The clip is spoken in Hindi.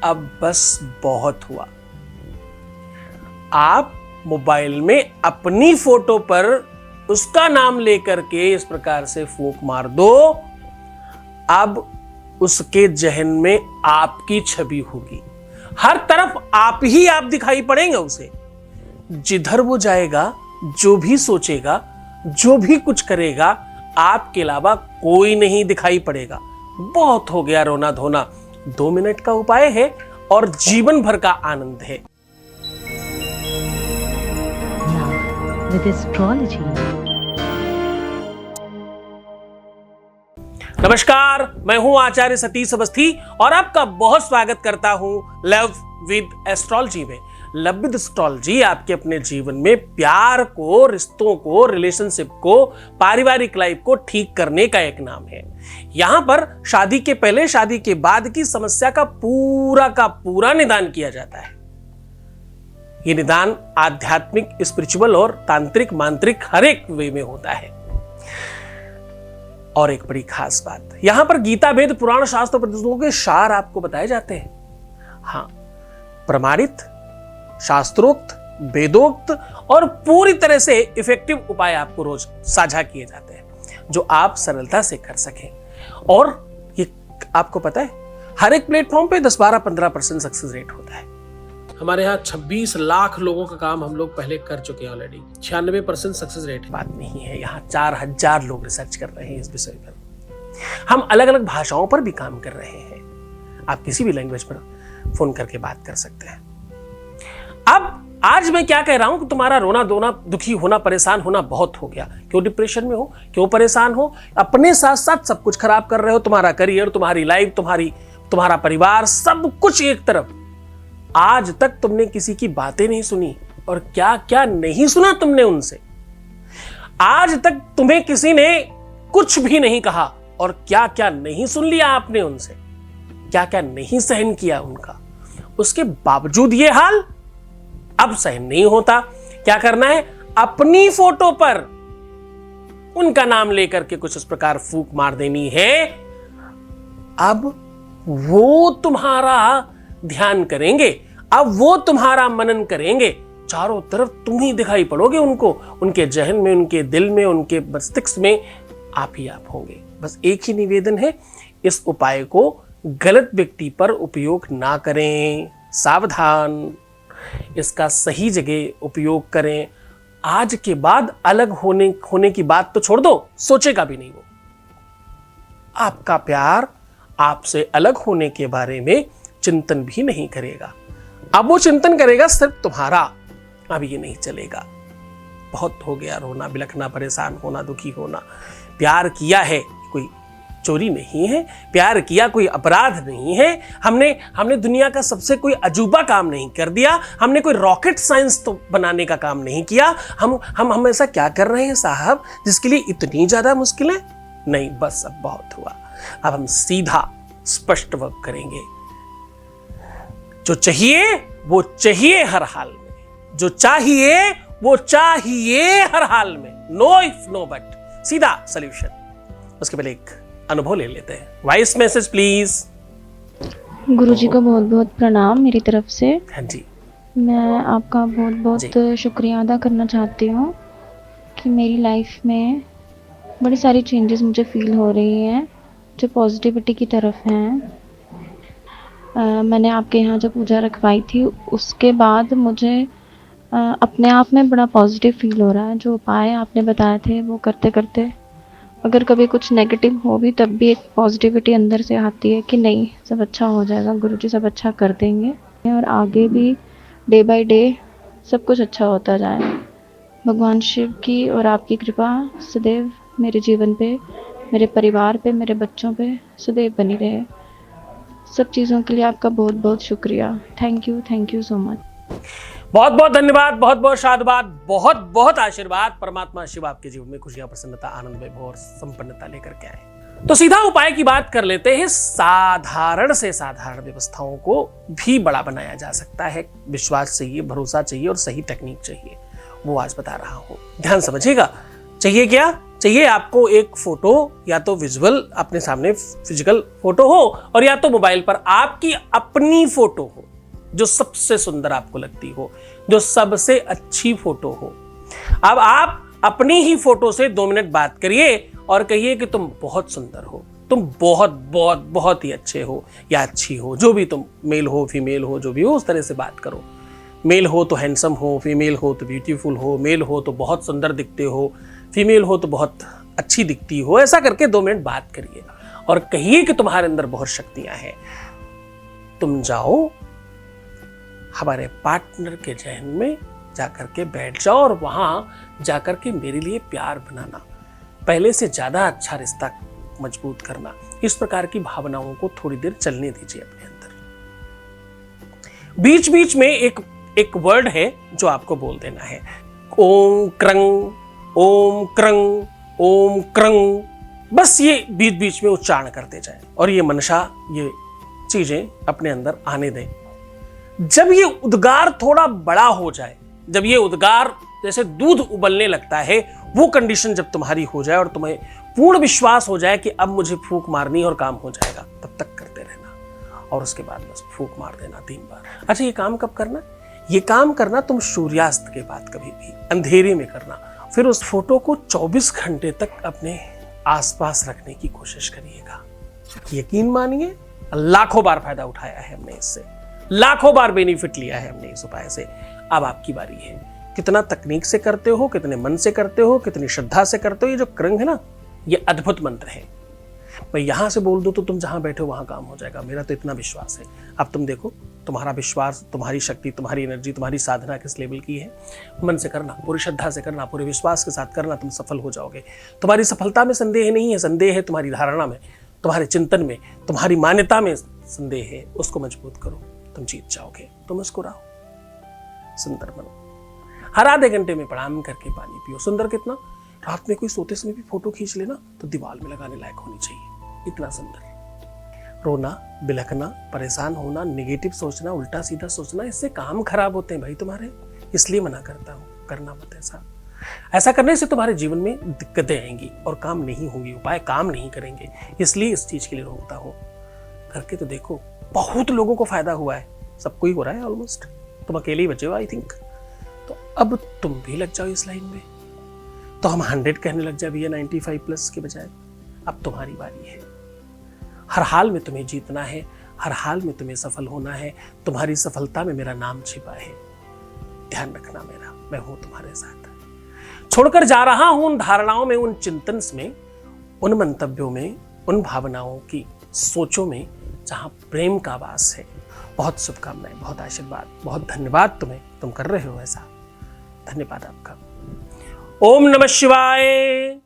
अब बस बहुत हुआ। आप मोबाइल में अपनी फोटो पर उसका नाम लेकर के इस प्रकार से फूंक मार दो, अब उसके जहन में आपकी छवि होगी, हर तरफ आप ही आप दिखाई पड़ेंगे उसे। जिधर वो जाएगा, जो भी सोचेगा, जो भी कुछ करेगा, आपके अलावा कोई नहीं दिखाई पड़ेगा। बहुत हो गया रोना धोना, 2 मिनट का उपाय है और जीवन भर का आनंद है। With astrology. नमस्कार, मैं हूं आचार्य सतीश अवस्थी और आपका बहुत स्वागत करता हूं लव विद एस्ट्रोलॉजी में। लव विद एस्ट्रोलॉजी आपके अपने जीवन में प्यार को, रिश्तों को, रिलेशनशिप को, पारिवारिक लाइफ को ठीक करने का एक नाम है। यहां पर शादी के पहले, शादी के बाद की समस्या का पूरा निदान किया जाता है। ये निदान आध्यात्मिक, स्पिरिचुअल और तांत्रिक, मांत्रिक हर एक वे में होता है। और एक बड़ी खास बात, यहां पर गीता, वेद, पुराण, शास्त्र, पुस्तकों के सार आपको बताए जाते हैं। हाँ, प्रमाणित, शास्त्रोक्त, वेदोक्त और पूरी तरह से इफेक्टिव उपाय आपको रोज साझा किए जाते हैं, जो आप सरलता से कर सकें। और ये आपको पता है, हर एक प्लेटफॉर्म पे 10-12-15% सक्सेस रेट होता है। हमारे यहाँ 26 लाख लोगों का काम हम लोग पहले कर चुके हैं ऑलरेडी। 96% सक्सेस रेट बात नहीं है। यहाँ 4000 लोग रिसर्च कर रहे हैं इस विषय पर। हम अलग अलग भाषाओं पर भी काम कर रहे हैं। आप किसी भी लैंग्वेज पर फोन करके बात कर सकते हैं। अब आज मैं क्या कह रहा हूं कि तुम्हारा रोना धोना, दुखी होना, परेशान होना बहुत हो गया। क्यों डिप्रेशन में हो, क्यों परेशान हो, अपने साथ साथ सब कुछ खराब कर रहे हो। तुम्हारा करियर, तुम्हारी लाइफ, तुम्हारा परिवार, सब कुछ एक तरफ। आज तक तुमने किसी की बातें नहीं सुनी और क्या क्या नहीं सुना तुमने उनसे। आज तक तुम्हें किसी ने कुछ भी नहीं कहा और क्या क्या नहीं सुन लिया आपने उनसे, क्या क्या नहीं सहन किया उनका। उसके बावजूद ये हाल अब सहन नहीं होता। क्या करना है, अपनी फोटो पर उनका नाम लेकर के कुछ इस प्रकार फूंक मार देनी है। अब वो तुम्हारा ध्यान करेंगे, अब वो तुम्हारा मनन करेंगे। चारों तरफ तुम ही दिखाई पड़ोगे उनको, उनके जहन में, उनके दिल में, उनके मस्तिष्क में आप ही आप होंगे। बस एक ही निवेदन है, इस उपाय को गलत व्यक्ति पर उपयोग ना करें। सावधान, इसका सही जगह उपयोग करें। आज के बाद अलग होने की बात तो छोड़ दो, सोचेगा भी नहीं वो। आपका प्यार आपसे अलग होने के बारे में चिंतन भी नहीं करेगा। अब वो चिंतन करेगा सिर्फ तुम्हारा। अब ये नहीं चलेगा। बहुत हो गया रोना, बिलखना, परेशान होना, दुखी होना। प्यार किया है कोई चोरी नहीं है, प्यार किया कोई अपराध नहीं है। हमने दुनिया का सबसे कोई अजूबा काम नहीं कर दिया। हमने कोई रॉकेट साइंस तो बनाने का काम नहीं किया। हम ऐसा क्या कर रहे हैं साहब जिसके लिए इतनी ज्यादा मुश्किलें? नहीं, बस अब बहुत हुआ। अब हम सीधा स्पष्ट वर्क करेंगे। जो चाहिए वो चाहिए हर हाल में, जो चाहिए वो चाहिए हर हाल में। नो इफ नो बट, सीधा सॉल्यूशन। उसके पहले एक अनुभव ले लेते हैं। Voice message please. गुरुजी को बहुत बहुत प्रणाम मेरी तरफ से। हाँ जी। मैं आपका बहुत बहुत शुक्रिया अदा करना चाहती हूँ कि मेरी लाइफ में बड़ी सारी चेंजेस मुझे फील हो रही हैं जो पॉजिटिविटी की तरफ हैं। मैंने आपके यहाँ जब पूजा रखवाई थी उसके बाद मुझे अपने आप में बड़ा पॉजिटिव फील हो रहा है। जो उपाय आपने बताए थे वो करते करते अगर कभी कुछ नेगेटिव हो भी तब भी एक पॉजिटिविटी अंदर से आती है कि नहीं, सब अच्छा हो जाएगा, गुरुजी सब अच्छा कर देंगे और आगे भी डे बाय डे सब कुछ अच्छा होता जाए। भगवान शिव की और आपकी कृपा सदैव मेरे जीवन पे, मेरे परिवार पे, मेरे बच्चों पे सदैव बनी रहे। सब चीज़ों के लिए आपका बहुत बहुत शुक्रिया। Thank you so much. बहुत बहुत धन्यवाद, बहुत बहुत साधुवाद, बहुत बहुत आशीर्वाद। परमात्मा शिव आपके जीवन में खुशियां, प्रसन्नता, आनंद, वैभव और संपन्नता लेकर के आए। तो सीधा उपाय की बात कर लेते हैं। साधारण से साधारण व्यवस्थाओं को भी बड़ा बनाया जा सकता है। विश्वास चाहिए, भरोसा चाहिए और सही टेक्निक चाहिए। वो आज बता रहा हूं, ध्यान समझिएगा। चाहिए क्या? चाहिए आपको एक फोटो, या तो विजुअल अपने सामने फिजिकल फोटो हो, और या तो मोबाइल पर आपकी अपनी फोटो हो जो सबसे सुंदर आपको लगती हो, जो सबसे अच्छी फोटो हो। अब आप अपनी ही फोटो से 2 मिनट बात करिए और कहिए कि तुम बहुत सुंदर हो, तुम बहुत बहुत बहुत ही अच्छे हो या अच्छी हो, जो भी तुम, मेल हो फीमेल हो, जो भी हो, उस तरह से बात करो। मेल हो तो हैंडसम हो, फीमेल हो तो ब्यूटीफुल हो, मेल हो तो बहुत सुंदर दिखते हो, फीमेल हो तो बहुत अच्छी दिखती हो। ऐसा करके 2 मिनट बात करिए और कहिए कि तुम्हारे अंदर बहुत शक्तियां हैं। तुम जाओ हमारे पार्टनर के जहन में जाकर के बैठ जाओ और वहां जाकर के मेरे लिए प्यार बनाना, पहले से ज्यादा अच्छा रिश्ता मजबूत करना। इस प्रकार की भावनाओं को थोड़ी देर चलने दीजिए अपने अंदर। बीच बीच में एक वर्ड है जो आपको बोल देना है, ओम क्रंग ओम क्रंग ओम क्रंग। बस ये बीच बीच में उच्चारण करते जाए और ये मनसा, ये चीजें अपने अंदर आने दें। जब ये उद्गार थोड़ा बड़ा हो जाए, जब ये उद्गार जैसे दूध उबलने लगता है, वो कंडीशन जब तुम्हारी हो जाए और तुम्हें पूर्ण विश्वास हो जाए कि अब मुझे फूंक मारनी और काम हो जाएगा, तब तक करते रहना और उसके बाद बस फूंक मार देना 3 बार। अच्छा, ये काम कब करना? ये काम करना तुम सूर्यास्त के बाद, कभी भी अंधेरे में करना। फिर उस फोटो को 24 घंटे तक अपने आसपास रखने की कोशिश करिएगा। यकीन मानिए, लाखों बार फायदा उठाया है हमने इससे, लाखों बार बेनिफिट लिया है हमने इस उपाय से। अब आपकी बारी है, कितना तकनीक से करते हो, कितने मन से करते हो, कितनी श्रद्धा से करते हो। ये जो क्रंग है ना, ये अद्भुत मंत्र है। मैं यहां से बोल दूं तो तुम जहां बैठे हो वहां काम हो जाएगा, मेरा तो इतना विश्वास है। अब तुम देखो, तुम्हारा विश्वास, तुम्हारी शक्ति, तुम्हारी एनर्जी, तुम्हारी साधना किस लेवल की है। मन से करना, पूरी श्रद्धा से करना, पूरे विश्वास के साथ करना, तुम सफल हो जाओगे। तुम्हारी सफलता में संदेह नहीं है, संदेह है तुम्हारी धारणा में, तुम्हारे चिंतन में, तुम्हारी मान्यता में संदेह है। उसको मजबूत करो, तुम जीत जाओगे। तुम मुस्कुराओ, सुंदर बनो। हर आधे घंटे में प्रणाम करके पानी पियो। सुंदर कितना? रात में कोई सोते समय भी फोटो खींच लेना तो दीवार में लगाने लायक होनी चाहिए, इतना सुंदर। रोना, बिलखना, परेशान होना, नेगेटिव सोचना, उल्टा सीधा सोचना, इससे काम खराब होते हैं भाई तुम्हारे। इसलिए मना करता हूं, करना मत ऐसा। ऐसा करने से तुम्हारे जीवन में दिक्कतें आएंगी और काम नहीं होंगी, उपाय काम नहीं करेंगे। इसलिए इस चीज के लिए रोकता हूं। करके तो देखो, बहुत लोगों को फायदा हुआ है, सबको ही हो रहा है ऑलमोस्ट। तुम अकेले ही बचे हो आई थिंक। तो अब तुम भी लग जाओ इस लाइन में। तो हम 100 कहने लग जाए भैया, 95+ के बजाय। अब तुम्हारी बारी है। हर हाल में तुम्हें जीतना है, हर हाल में तुम्हें सफल होना है। तुम्हारी सफलता में मेरा नाम छिपा है, ध्यान रखना मेरा, मैं हूं तुम्हारे साथ। छोड़कर जा रहा हूं उन धारणाओं में, उन चिंतन में, उन मंतव्यों में, उन भावनाओं की सोचों में जहां प्रेम का वास है। बहुत शुभकामनाएं, बहुत आशीर्वाद, बहुत धन्यवाद तुम्हें, तुम कर रहे हो ऐसा। धन्यवाद आपका। ओम नमः शिवाय।